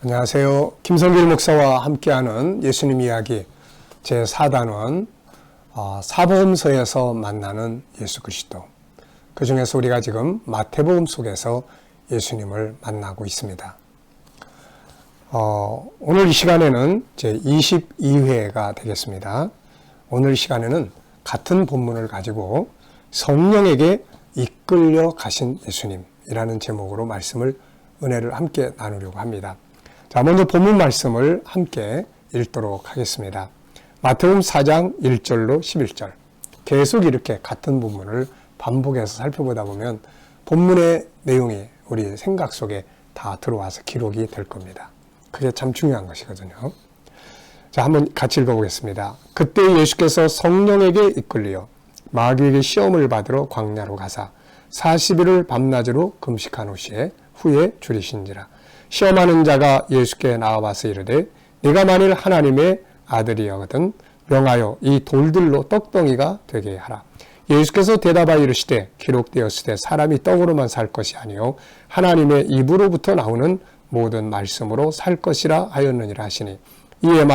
안녕하세요. 김성길 목사와 함께하는 예수님 이야기 제4단원 사복음서에서 만나는 예수 그리스도. 그 중에서 우리가 지금 마태복음 속에서 예수님을 만나고 있습니다. 오늘 이 시간에는 제22회가 되겠습니다. 오늘 이 시간에는 같은 본문을 가지고 성령에게 이끌려 가신 예수님이라는 제목으로 은혜를 함께 나누려고 합니다. 자, 먼저 본문 말씀을 함께 읽도록 하겠습니다. 마태복음 4장 1절로 11절. 계속 이렇게 같은 본문을 반복해서 살펴보다 보면 본문의 내용이 우리 생각 속에 다 들어와서 기록이 될 겁니다. 그게 참 중요한 것이거든요. 자, 한번 같이 읽어보겠습니다. 그때 예수께서 성령에게 이끌려 마귀에게 시험을 받으러 광야로 가사 40일을 밤낮으로 금식한 후에 줄이신지라. 시험하는 자가 예수께 나와와서 이르되 네가 만일 하나님의 아들이거든 명하여 이 돌들로 떡덩이가 되게 하라. 예수께서 대답하여 이르시되 기록되었으되 사람이 떡으로만 살 것이 아니요 하나님의 입으로부터 나오는 모든 말씀으로 살 것이라 하였느니라 하시니 이에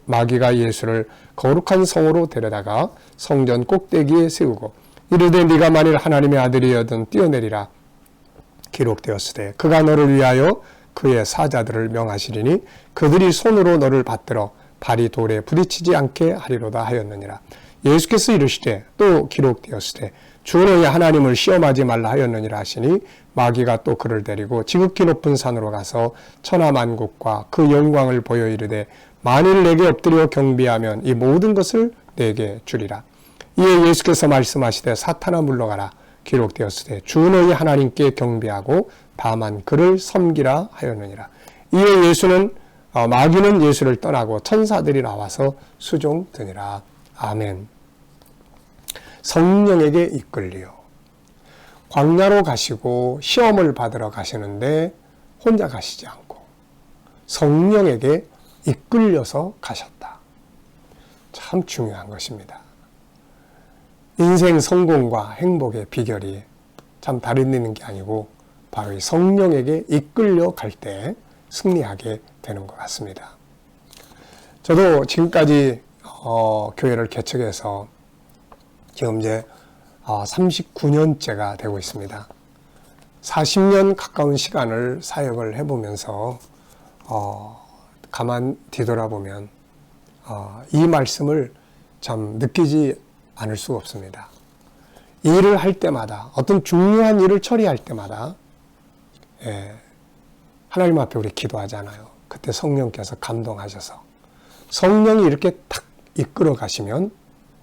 마귀가 예수를 거룩한 성으로 데려다가 성전 꼭대기에 세우고 이르되 네가 만일 하나님의 아들이거든 뛰어내리라. 기록되었으되 그가 너를 위하여 그의 사자들을 명하시리니 그들이 손으로 너를 받들어 발이 돌에 부딪히지 않게 하리로다 하였느니라. 예수께서 이르시되 또 기록되었으되 주 너희 하나님을 시험하지 말라 하였느니라 하시니 마귀가 또 그를 데리고 지극히 높은 산으로 가서 천하만국과 그 영광을 보여 이르되 만일 내게 엎드려 경배하면 이 모든 것을 내게 주리라. 이에 예수께서 말씀하시되 사탄아 물러가라. 기록되었으되 주 너희 하나님께 경배하고 다만 그를 섬기라 하였느니라. 이에 마귀는 예수를 떠나고 천사들이 나와서 수종드니라. 아멘. 성령에게 이끌리요. 광야로 가시고 시험을 받으러 가시는데 혼자 가시지 않고 성령에게 이끌려서 가셨다. 참 중요한 것입니다. 인생 성공과 행복의 비결이 참 다른 있는 게 아니고 바로 이 성령에게 이끌려 갈 때 승리하게 되는 것 같습니다. 저도 지금까지 교회를 개척해서 지금 이제 39년째가 되고 있습니다. 40년 가까운 시간을 사역을 해보면서 가만 뒤돌아보면 이 말씀을 참 느끼지 않을 수가 없습니다. 일을 할 때마다 어떤 중요한 일을 처리할 때마다 하나님 앞에 우리 기도하잖아요. 그때 성령께서 감동하셔서 성령이 이렇게 탁 이끌어 가시면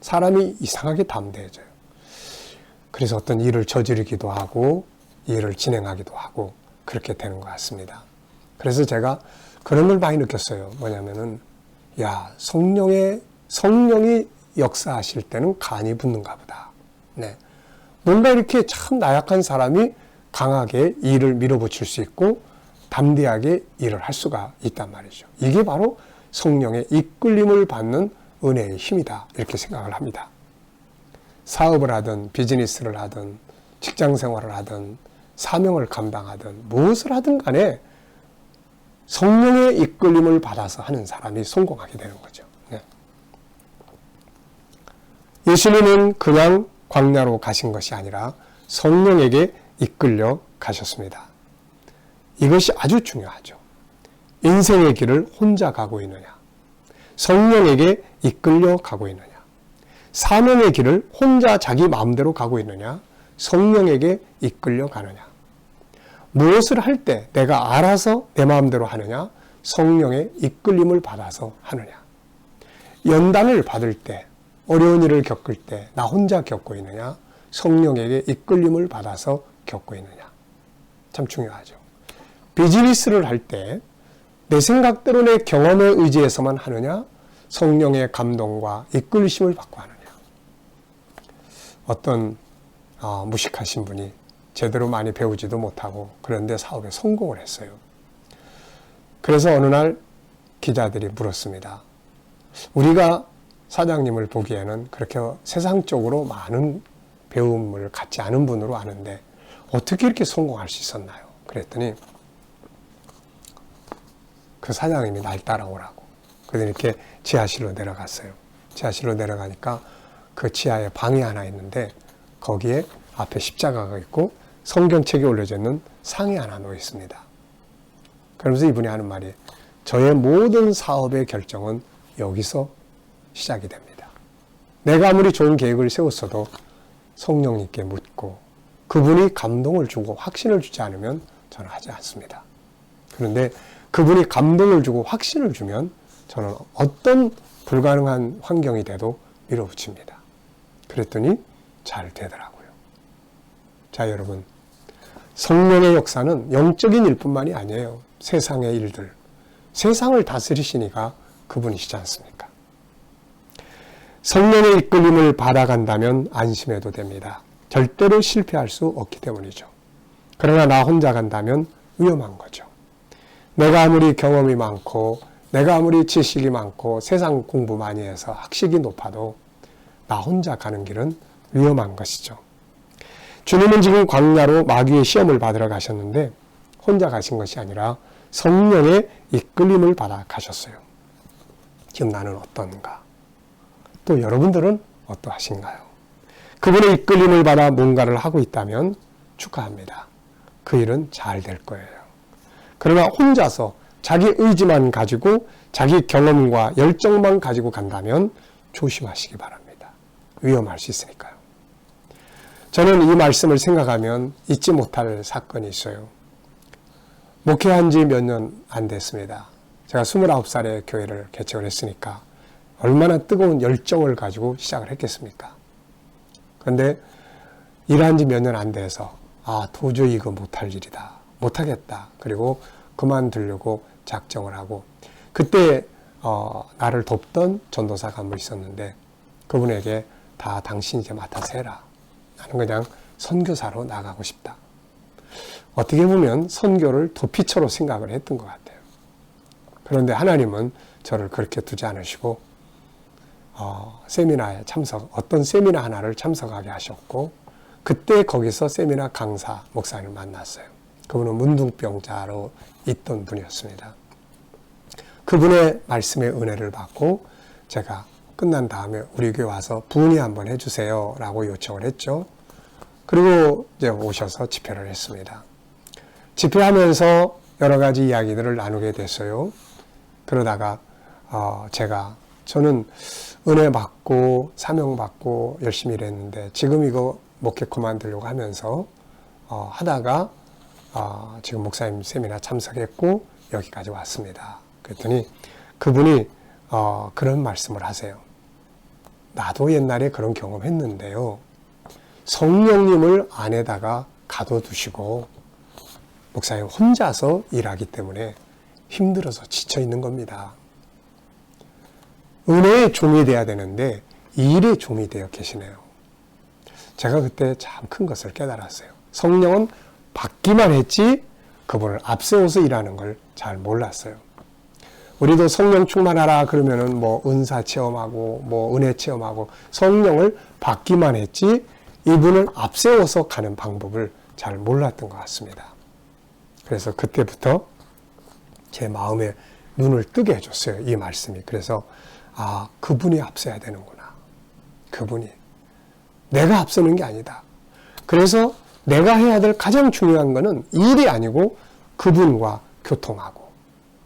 사람이 이상하게 담대해져요. 그래서 어떤 일을 저지르기도 하고 일을 진행하기도 하고 그렇게 되는 것 같습니다. 그래서 제가 그런 걸 많이 느꼈어요. 뭐냐면은 성령이 역사하실 때는 간이 붙는가 보다. 네. 뭔가 이렇게 참 나약한 사람이 강하게 일을 밀어붙일 수 있고 담대하게 일을 할 수가 있단 말이죠. 이게 바로 성령의 이끌림을 받는 은혜의 힘이다. 이렇게 생각을 합니다. 사업을 하든 비즈니스를 하든 직장 생활을 하든 사명을 감당하든 무엇을 하든 간에 성령의 이끌림을 받아서 하는 사람이 성공하게 되는 거죠. 네. 예수님은 그냥 광야로 가신 것이 아니라 성령에게 이끌려 가셨습니다. 이것이 아주 중요하죠. 인생의 길을 혼자 가고 있느냐, 성령에게 이끌려 가고 있느냐, 사명의 길을 혼자 자기 마음대로 가고 있느냐, 성령에게 이끌려 가느냐, 무엇을 할 때 내가 알아서 내 마음대로 하느냐, 성령의 이끌림을 받아서 하느냐, 연단을 받을 때 어려운 일을 겪을 때 나 혼자 겪고 있느냐, 성령에게 이끌림을 받아서 겪고 있느냐. 참 중요하죠. 비즈니스를 할 때 내 생각대로 내 경험에 의지해서만 하느냐, 성령의 감동과 이끌리심을 받고 하느냐. 어떤 무식하신 분이 제대로 많이 배우지도 못하고 그런데 사업에 성공을 했어요. 그래서 어느 날 기자들이 물었습니다. 우리가 사장님을 보기에는 그렇게 세상적으로 많은 배움을 갖지 않은 분으로 아는데 어떻게 이렇게 성공할 수 있었나요? 그랬더니 그 사장님이 날 따라오라고. 그래서 이렇게 지하실로 내려갔어요. 지하실로 내려가니까 그 지하에 방이 하나 있는데 거기에 앞에 십자가가 있고 성경책이 올려져 있는 상이 하나 놓여 있습니다. 그러면서 이분이 하는 말이 저의 모든 사업의 결정은 여기서 시작이 됩니다. 내가 아무리 좋은 계획을 세웠어도 성령님께 묻고 그분이 감동을 주고 확신을 주지 않으면 저는 하지 않습니다. 그런데 그분이 감동을 주고 확신을 주면 저는 어떤 불가능한 환경이 돼도 밀어붙입니다. 그랬더니 잘 되더라고요. 자, 여러분, 성령의 역사는 영적인 일뿐만이 아니에요. 세상의 일들, 세상을 다스리시니까 그분이시지 않습니까? 성령의 이끌림을 받아간다면 안심해도 됩니다. 절대로 실패할 수 없기 때문이죠. 그러나 나 혼자 간다면 위험한 거죠. 내가 아무리 경험이 많고 내가 아무리 지식이 많고 세상 공부 많이 해서 학식이 높아도 나 혼자 가는 길은 위험한 것이죠. 주님은 지금 광야로 마귀의 시험을 받으러 가셨는데 혼자 가신 것이 아니라 성령의 이끌림을 받아 가셨어요. 지금 나는 어떤가? 또 여러분들은 어떠하신가요? 그분의 이끌림을 받아 뭔가를 하고 있다면 축하합니다. 그 일은 잘 될 거예요. 그러나 혼자서 자기 의지만 가지고 자기 경험과 열정만 가지고 간다면 조심하시기 바랍니다. 위험할 수 있으니까요. 저는 이 말씀을 생각하면 잊지 못할 사건이 있어요. 목회한 지 몇 년 안 됐습니다. 제가 29살에 교회를 개척을 했으니까 얼마나 뜨거운 열정을 가지고 시작을 했겠습니까? 그런데 일한 지 몇 년 안 돼서 도저히 이거 못할 일이다. 못하겠다. 그리고 그만두려고 작정을 하고 그때 나를 돕던 전도사가 한 분 있었는데 그분에게 다 당신이 이제 맡아서 해라. 나는 그냥 선교사로 나가고 싶다. 어떻게 보면 선교를 도피처로 생각을 했던 것 같아요. 그런데 하나님은 저를 그렇게 두지 않으시고 세미나에 어떤 세미나 하나를 참석하게 하셨고 그때 거기서 세미나 강사 목사님을 만났어요. 그분은 문둥병자로 있던 분이었습니다. 그분의 말씀의 은혜를 받고 제가 끝난 다음에 우리 교회 와서 부흥회 한번 해주세요 라고 요청을 했죠. 그리고 이제 오셔서 집회를 했습니다. 집회하면서 여러 가지 이야기들을 나누게 됐어요. 그러다가 저는 은혜 받고 사명 받고 열심히 일했는데 지금 이거 목회 그만두려고 하면서 하다가 지금 목사님 세미나 참석했고 여기까지 왔습니다. 그랬더니 그분이 그런 말씀을 하세요. 나도 옛날에 그런 경험했는데요. 성령님을 안에다가 가둬두시고 목사님 혼자서 일하기 때문에 힘들어서 지쳐 있는 겁니다. 은혜의 종이 돼야 되는데 일의 종이 되어 계시네요. 제가 그때 참 큰 것을 깨달았어요. 성령은 받기만 했지 그분을 앞세워서 일하는 걸 잘 몰랐어요. 우리도 성령 충만하라 그러면은 은사 체험하고 은혜 체험하고 성령을 받기만 했지 이분을 앞세워서 가는 방법을 잘 몰랐던 것 같습니다. 그래서 그때부터 제 마음에 눈을 뜨게 해줬어요. 이 말씀이. 그래서 그분이 앞서야 되는구나. 그분이. 내가 앞서는 게 아니다. 그래서 내가 해야 될 가장 중요한 거는 일이 아니고 그분과 교통하고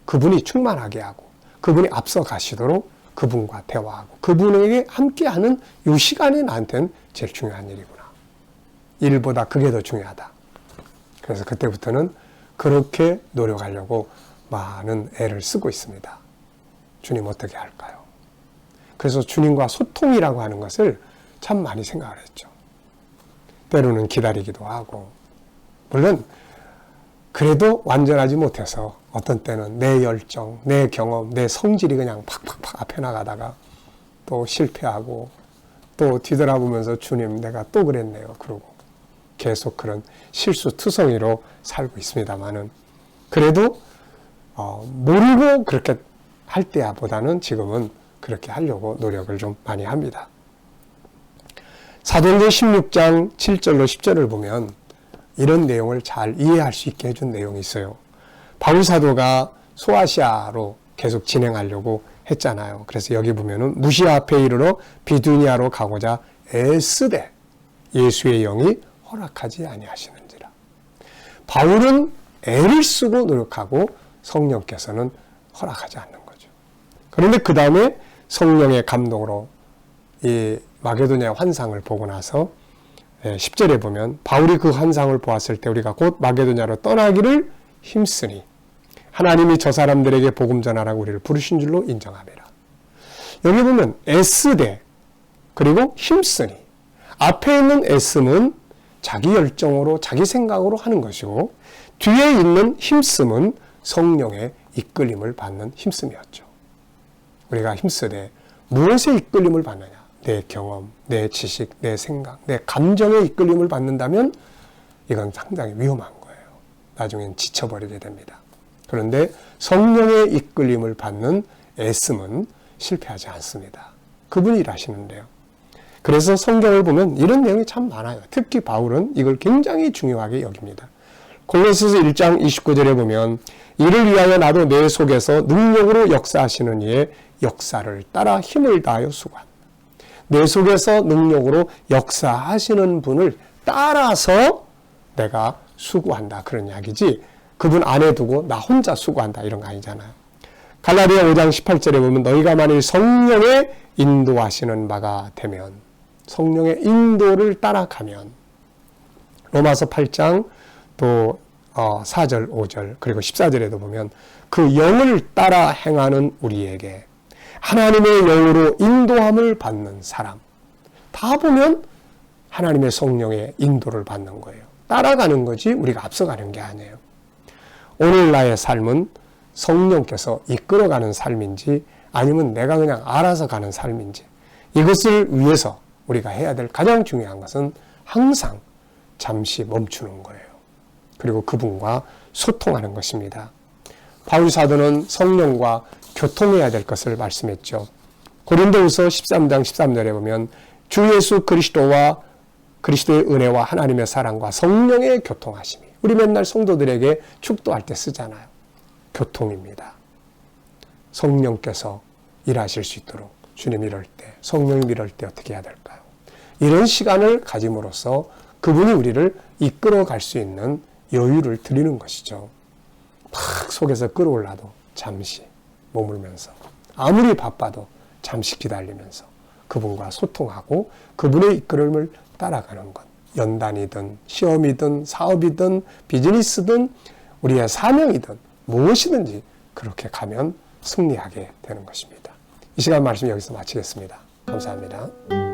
그분이 충만하게 하고 그분이 앞서 가시도록 그분과 대화하고 그분에게 함께하는 이 시간이 나한테는 제일 중요한 일이구나. 일보다 그게 더 중요하다. 그래서 그때부터는 그렇게 노력하려고 많은 애를 쓰고 있습니다. 주님 어떻게 할까요? 그래서 주님과 소통이라고 하는 것을 참 많이 생각을 했죠. 때로는 기다리기도 하고 물론 그래도 완전하지 못해서 어떤 때는 내 열정, 내 경험, 내 성질이 그냥 팍팍팍 앞에 나가다가 또 실패하고 또 뒤돌아보면서 주님 내가 또 그랬네요. 그러고 계속 그런 실수투성이로 살고 있습니다만은 그래도 모르고 그렇게 할 때보다는 지금은 그렇게 하려고 노력을 좀 많이 합니다. 사도행전 16장 7절로 10절을 보면 이런 내용을 잘 이해할 수 있게 해준 내용이 있어요. 바울 사도가 소아시아로 계속 진행하려고 했잖아요. 그래서 여기 보면은 무시아 앞에 이르러 비두니아로 가고자 애쓰되 예수의 영이 허락하지 아니하시는지라. 바울은 애를 쓰고 노력하고 성령께서는 허락하지 않는 거죠. 그런데 그 다음에 성령의 감동으로 이 마게도냐 환상을 보고 나서 10절에 보면 바울이 그 환상을 보았을 때 우리가 곧 마게도냐로 떠나기를 힘쓰니 하나님이 저 사람들에게 복음 전하라고 우리를 부르신 줄로 인정하매라. 여기 보면 애쓰되 그리고 힘쓰니 앞에 있는 애씀은 자기 열정으로 자기 생각으로 하는 것이고 뒤에 있는 힘씀은 성령의 이끌림을 받는 힘씀이었죠. 우리가 힘쓰되 무엇에 이끌림을 받느냐? 내 경험, 내 지식, 내 생각, 내 감정에 이끌림을 받는다면 이건 상당히 위험한 거예요. 나중엔 지쳐버리게 됩니다. 그런데 성령의 이끌림을 받는 애씀은 실패하지 않습니다. 그분이 일하시는데요. 그래서 성경을 보면 이런 내용이 참 많아요. 특히 바울은 이걸 굉장히 중요하게 여깁니다. 골로새서 1장 29절에 보면 이를 위하여 나도 내 속에서 능력으로 역사하시는 이의 역사를 따라 힘을 다하여 수고한다. 내 속에서 능력으로 역사하시는 분을 따라서 내가 수고한다. 그런 이야기지 그분 안에 두고 나 혼자 수고한다. 이런 거 아니잖아요. 갈라디아 5장 18절에 보면 너희가 만일 성령의 인도하시는 바가 되면 성령의 인도를 따라가면 로마서 8장 또 4절 5절 그리고 14절에도 보면 그 영을 따라 행하는 우리에게 하나님의 영으로 인도함을 받는 사람 다 보면 하나님의 성령의 인도를 받는 거예요. 따라가는 거지 우리가 앞서가는 게 아니에요. 오늘 나의 삶은 성령께서 이끌어가는 삶인지 아니면 내가 그냥 알아서 가는 삶인지 이것을 위해서 우리가 해야 될 가장 중요한 것은 항상 잠시 멈추는 거예요. 그리고 그분과 소통하는 것입니다. 바울 사도는 성령과 교통해야 될 것을 말씀했죠. 고린도후서 13장 13절에 보면 주 예수 그리스도와 그리스도의 은혜와 하나님의 사랑과 성령의 교통하심이 우리 맨날 성도들에게 축도할 때 쓰잖아요. 교통입니다. 성령께서 일하실 수 있도록 주님 이럴 때 성령님 이럴 때 어떻게 해야 될까요? 이런 시간을 가짐으로써 그분이 우리를 이끌어 갈 수 있는 여유를 드리는 것이죠. 막 속에서 끌어올라도 잠시 머물면서 아무리 바빠도 잠시 기다리면서 그분과 소통하고 그분의 이끌음을 따라가는 것. 연단이든 시험이든 사업이든 비즈니스든 우리의 사명이든 무엇이든지 그렇게 가면 승리하게 되는 것입니다. 이 시간 말씀 여기서 마치겠습니다. 감사합니다.